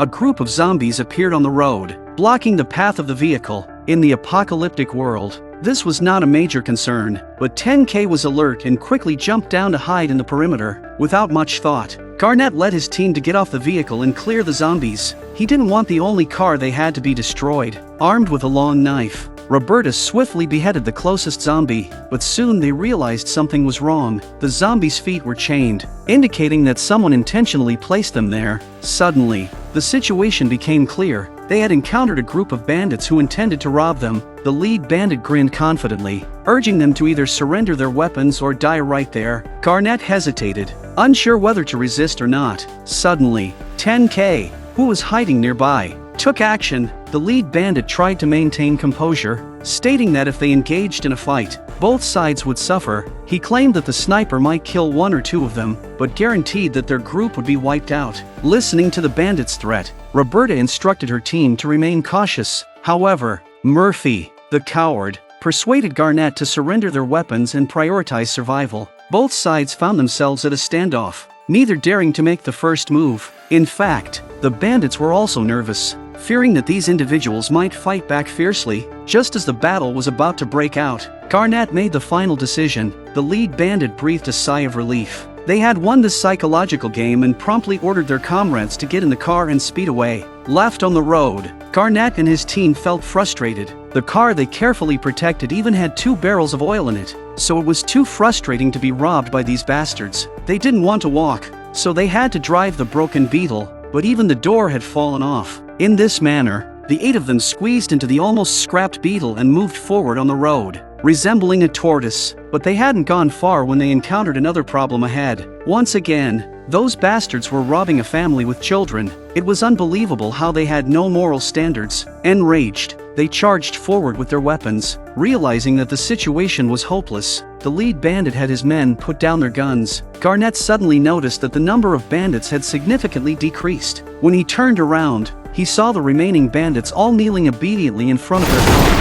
a group of zombies appeared on the road, blocking the path of the vehicle. In the apocalyptic world, this was not a major concern, but 10K was alert and quickly jumped down to hide in the perimeter. Without much thought, Garnett led his team to get off the vehicle and clear the zombies. He didn't want the only car they had to be destroyed. Armed with a long knife, Roberta swiftly beheaded the closest zombie, but soon they realized something was wrong. The zombies' feet were chained, indicating that someone intentionally placed them there. Suddenly, the situation became clear. They had encountered a group of bandits who intended to rob them. The lead bandit grinned confidently, urging them to either surrender their weapons or die right there. Garnett hesitated, unsure whether to resist or not. Suddenly, 10K, who was hiding nearby, took action. The lead bandit tried to maintain composure, stating that if they engaged in a fight, both sides would suffer. He claimed that the sniper might kill one or two of them, but guaranteed that their group would be wiped out. Listening to the bandit's threat, Roberta instructed her team to remain cautious. However, Murphy, the coward, persuaded Garnett to surrender their weapons and prioritize survival. Both sides found themselves at a standoff, neither daring to make the first move. In fact, the bandits were also nervous, fearing that these individuals might fight back fiercely. Just as the battle was about to break out, Garnett made the final decision. The lead bandit breathed a sigh of relief. They had won this psychological game and promptly ordered their comrades to get in the car and speed away. Left on the road, Garnett and his team felt frustrated. The car they carefully protected even had 2 barrels of oil in it, so it was too frustrating to be robbed by these bastards. They didn't want to walk, so they had to drive the broken Beetle, but even the door had fallen off. In this manner, the 8 of them squeezed into the almost scrapped Beetle and moved forward on the road, resembling a tortoise. But they hadn't gone far when they encountered another problem ahead. Once again, those bastards were robbing a family with children. It was unbelievable how they had no moral standards. Enraged, they charged forward with their weapons, realizing that the situation was hopeless. The lead bandit had his men put down their guns. Garnett suddenly noticed that the number of bandits had significantly decreased. When he turned around, he saw the remaining bandits all kneeling obediently in front of their car.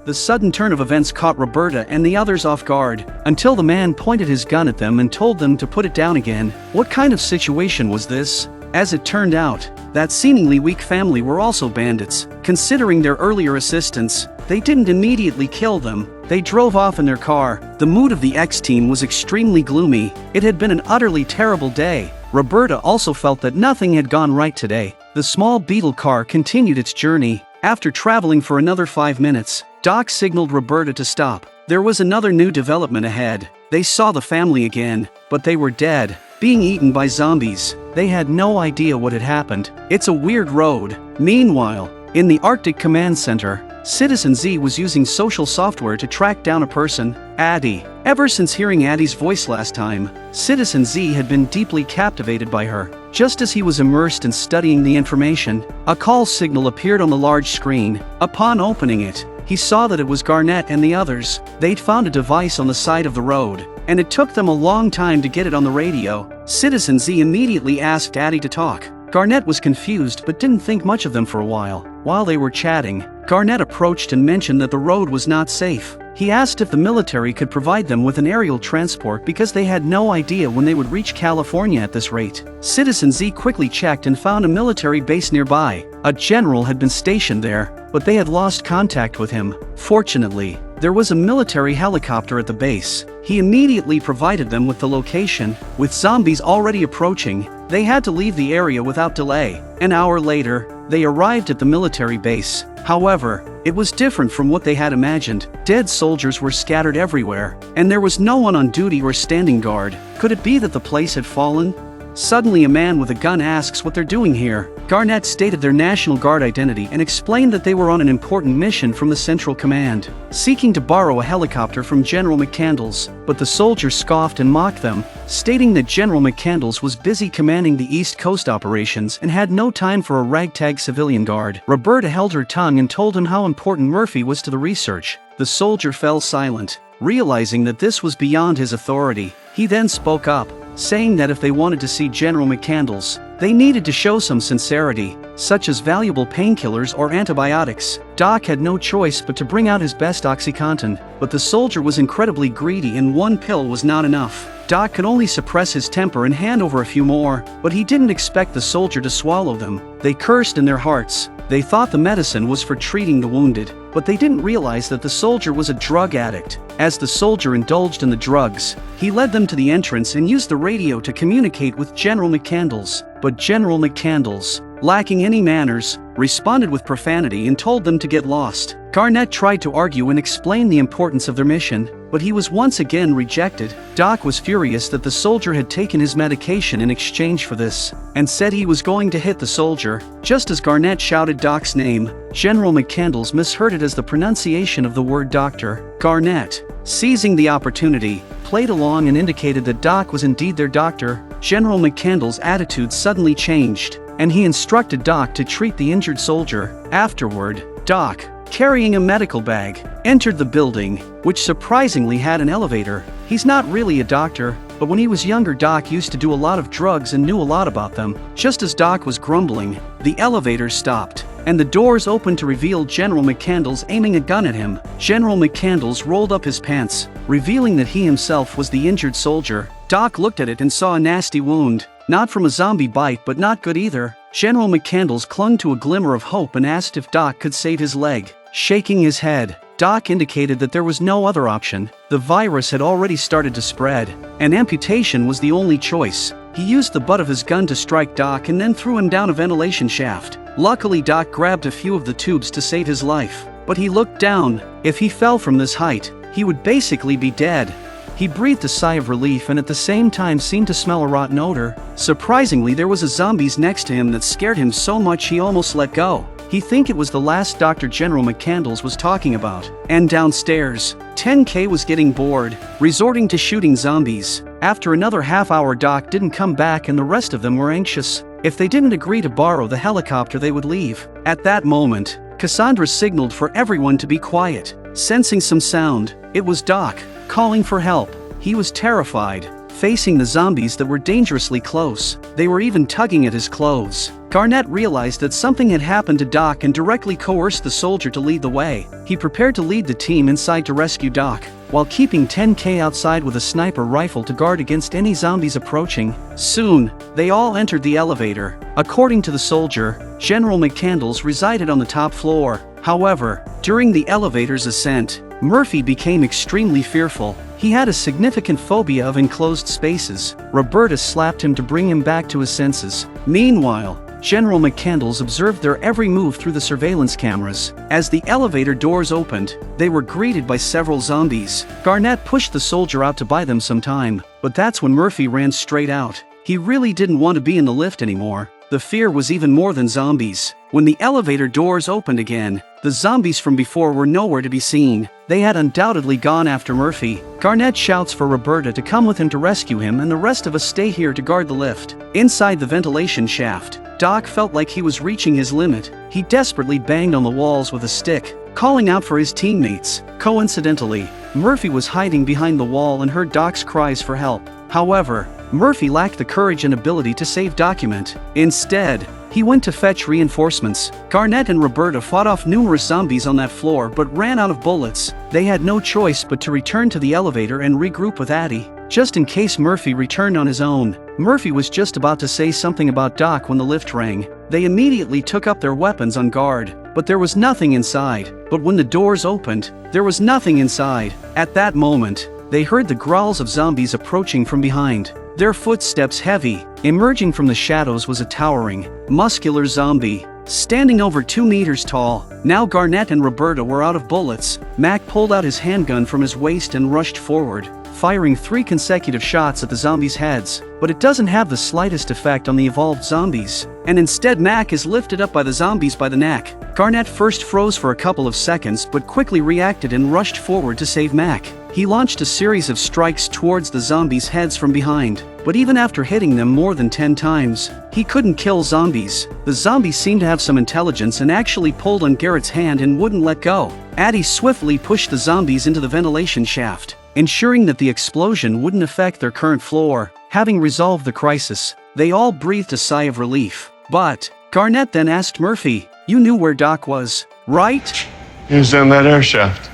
The sudden turn of events caught Roberta and the others off guard, until the man pointed his gun at them and told them to put it down again. What kind of situation was this? As it turned out, that seemingly weak family were also bandits. Considering their earlier assistance, they didn't immediately kill them. They drove off in their car. The mood of the X-team was extremely gloomy. It had been an utterly terrible day. Roberta also felt that nothing had gone right today. The small Beetle car continued its journey. After traveling for another 5 minutes, Doc signaled Roberta to stop. There was another new development ahead. They saw the family again, but they were dead, being eaten by zombies. They had no idea what had happened. It's a weird road. Meanwhile, in the Arctic Command Center, Citizen Z was using social software to track down a person, Addie. Ever since hearing Addie's voice last time, Citizen Z had been deeply captivated by her. Just as he was immersed in studying the information, a call signal appeared on the large screen. Upon opening it, he saw that it was Garnett and the others. They'd found a device on the side of the road, and it took them a long time to get it on the radio. Citizen Z immediately asked Addie to talk. Garnett was confused but didn't think much of them for a while. While they were chatting, Garnett approached and mentioned that the road was not safe. He asked if the military could provide them with an aerial transport because they had no idea when they would reach California at this rate. Citizen Z quickly checked and found a military base nearby. A general had been stationed there, but they had lost contact with him. Fortunately, there was a military helicopter at the base. He immediately provided them with the location. With zombies already approaching, they had to leave the area without delay. An hour later, they arrived at the military base. However, it was different from what they had imagined. Dead soldiers were scattered everywhere, and there was no one on duty or standing guard. Could it be that the place had fallen? Suddenly a man with a gun asks what they're doing here. Garnett stated their National Guard identity and explained that they were on an important mission from the Central Command, seeking to borrow a helicopter from General McCandles, but the soldiers scoffed and mocked them, stating that General McCandles was busy commanding the East Coast operations and had no time for a ragtag civilian guard. Roberta held her tongue and told him how important Murphy was to the research. The soldier fell silent, realizing that this was beyond his authority. He then spoke up, saying that if they wanted to see General McCandles, They needed to show some sincerity, such as valuable painkillers or antibiotics. Doc had no choice but to bring out his best OxyContin, but the soldier was incredibly greedy and one pill was not enough. Doc could only suppress his temper and hand over a few more, but he didn't expect the soldier to swallow them. They cursed in their hearts. They thought the medicine was for treating the wounded, but they didn't realize that the soldier was a drug addict. As the soldier indulged in the drugs, he led them to the entrance and used the radio to communicate with General McCandles. But General McCandles, lacking any manners, responded with profanity and told them to get lost. Garnett tried to argue and explain the importance of their mission, but he was once again rejected. Doc was furious that the soldier had taken his medication in exchange for this, and said he was going to hit the soldier. Just as Garnett shouted Doc's name, General McCandles misheard it as the pronunciation of the word doctor. Garnett, seizing the opportunity, played along and indicated that Doc was indeed their doctor. General McCandles' attitude suddenly changed, and he instructed Doc to treat the injured soldier. Afterward, Doc, carrying a medical bag, entered the building, which surprisingly had an elevator. He's not really a doctor, but when he was younger Doc used to do a lot of drugs and knew a lot about them. Just as Doc was grumbling, the elevator stopped, and the doors opened to reveal General McCandles aiming a gun at him. General McCandles rolled up his pants, revealing that he himself was the injured soldier. Doc looked at it and saw a nasty wound, not from a zombie bite but not good either. General McCandles clung to a glimmer of hope and asked if Doc could save his leg. Shaking his head, Doc indicated that there was no other option. The virus had already started to spread, and amputation was the only choice. He used the butt of his gun to strike Doc and then threw him down a ventilation shaft. Luckily Doc grabbed a few of the tubes to save his life, but he looked down. If he fell from this height, he would basically be dead. He breathed a sigh of relief and at the same time seemed to smell a rotten odor. Surprisingly, there was a zombies next to him that scared him so much he almost let go. He think it was the last Dr. General McCandles was talking about. And downstairs, 10K was getting bored, resorting to shooting zombies. After another half hour Doc didn't come back and the rest of them were anxious. If they didn't agree to borrow the helicopter they would leave. At that moment, Cassandra signaled for everyone to be quiet. Sensing some sound, it was Doc, calling for help. He was terrified, facing the zombies that were dangerously close. They were even tugging at his clothes. Garnett realized that something had happened to Doc and directly coerced the soldier to lead the way. He prepared to lead the team inside to rescue Doc, while keeping 10K outside with a sniper rifle to guard against any zombies approaching. Soon, they all entered the elevator. According to the soldier, General McCandles resided on the top floor. However, during the elevator's ascent, Murphy became extremely fearful. He had a significant phobia of enclosed spaces. Roberta slapped him to bring him back to his senses. Meanwhile, General McCandles observed their every move through the surveillance cameras. As the elevator doors opened, they were greeted by several zombies. Garnett pushed the soldier out to buy them some time, but that's when Murphy ran straight out. He really didn't want to be in the lift anymore. The fear was even more than zombies. When the elevator doors opened again, the zombies from before were nowhere to be seen. They had undoubtedly gone after Murphy. Garnett shouts for Roberta to come with him to rescue him and the rest of us stay here to guard the lift. Inside the ventilation shaft, Doc felt like he was reaching his limit. He desperately banged on the walls with a stick, calling out for his teammates. Coincidentally, Murphy was hiding behind the wall and heard Doc's cries for help. However, Murphy lacked the courage and ability to save Document. Instead, he went to fetch reinforcements. Garnett and Roberta fought off numerous zombies on that floor but ran out of bullets. They had no choice but to return to the elevator and regroup with Addie, just in case Murphy returned on his own. Murphy was just about to say something about Doc when the lift rang. They immediately took up their weapons on guard, but there was nothing inside. But when the doors opened, there was nothing inside. At that moment, they heard the growls of zombies approaching from behind. Their footsteps heavy. Emerging from the shadows was a towering, muscular zombie, standing over 2 meters tall. Now Garnett and Roberta were out of bullets. Mac pulled out his handgun from his waist and rushed forward, firing 3 consecutive shots at the zombies' heads. But it doesn't have the slightest effect on the evolved zombies, and instead Mac is lifted up by the zombies by the neck. Garnett first froze for a couple of seconds but quickly reacted and rushed forward to save Mac. He launched a series of strikes towards the zombies' heads from behind, but even after hitting them more than 10 times, he couldn't kill zombies. The zombies seemed to have some intelligence and actually pulled on Garrett's hand and wouldn't let go. Addie swiftly pushed the zombies into the ventilation shaft, ensuring that the explosion wouldn't affect their current floor. Having resolved the crisis, They all breathed a sigh of relief. But Garnett then asked Murphy, "You knew where Doc was, right?" He was in that air shaft.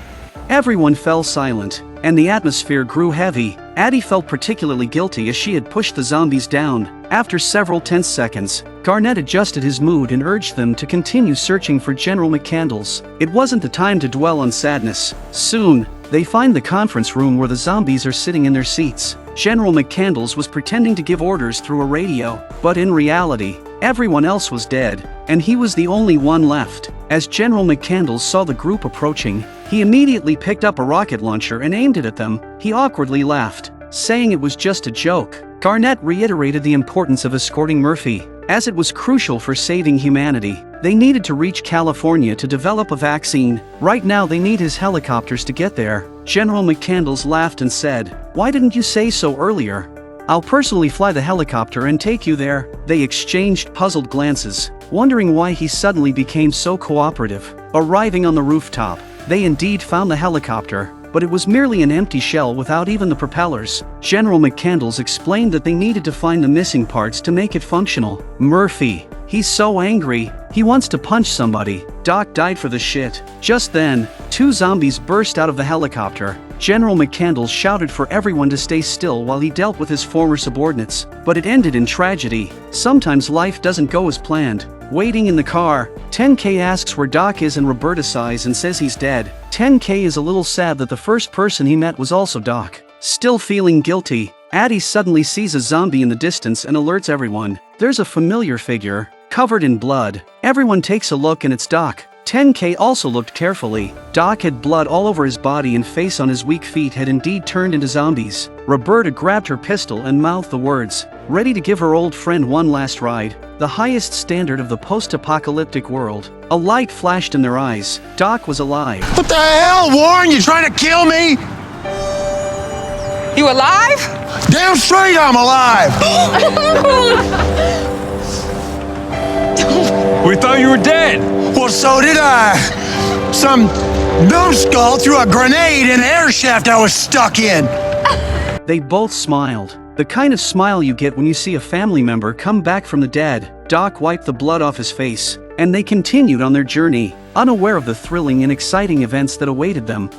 Everyone fell silent, and the atmosphere grew heavy. Addie felt particularly guilty as she had pushed the zombies down. After several tense seconds, Garnett adjusted his mood and urged them to continue searching for General McCandles. It wasn't the time to dwell on sadness. Soon, they find the conference room where the zombies are sitting in their seats. General McCandles was pretending to give orders through a radio, but in reality, everyone else was dead, and he was the only one left. As General McCandles saw the group approaching, he immediately picked up a rocket launcher and aimed it at them. He awkwardly laughed, saying it was just a joke. Garnett reiterated the importance of escorting Murphy, as it was crucial for saving humanity. They needed to reach California to develop a vaccine. Right now they need his helicopters to get there. General McCandles laughed and said, "Why didn't you say so earlier? I'll personally fly the helicopter and take you there." They exchanged puzzled glances, wondering why he suddenly became so cooperative. Arriving on the rooftop, they indeed found the helicopter, but it was merely an empty shell without even the propellers. General McCandles explained that they needed to find the missing parts to make it functional. Murphy, he's so angry, he wants to punch somebody. Doc died for the shit. Just then, two zombies burst out of the helicopter. General McCandles shouted for everyone to stay still while he dealt with his former subordinates, but it ended in tragedy. Sometimes life doesn't go as planned. Waiting in the car, 10K asks where Doc is and Roberta sighs and says he's dead. 10K is a little sad that the first person he met was also Doc. Still feeling guilty, Addie suddenly sees a zombie in the distance and alerts everyone. There's a familiar figure, covered in blood. Everyone takes a look and it's Doc. 10K also looked carefully. Doc had blood all over his body and face on his weak feet had indeed turned into zombies. Roberta grabbed her pistol and mouthed the words, ready to give her old friend one last ride. The highest standard of the post-apocalyptic world. A light flashed in their eyes. Doc was alive. What the hell, Warren? You trying to kill me? You alive? Damn straight I'm alive! We thought you were dead. Well, so did I. Some numbskull threw a grenade in an air shaft I was stuck in. They both smiled. The kind of smile you get when you see a family member come back from the dead. Doc wiped the blood off his face, and they continued on their journey, unaware of the thrilling and exciting events that awaited them.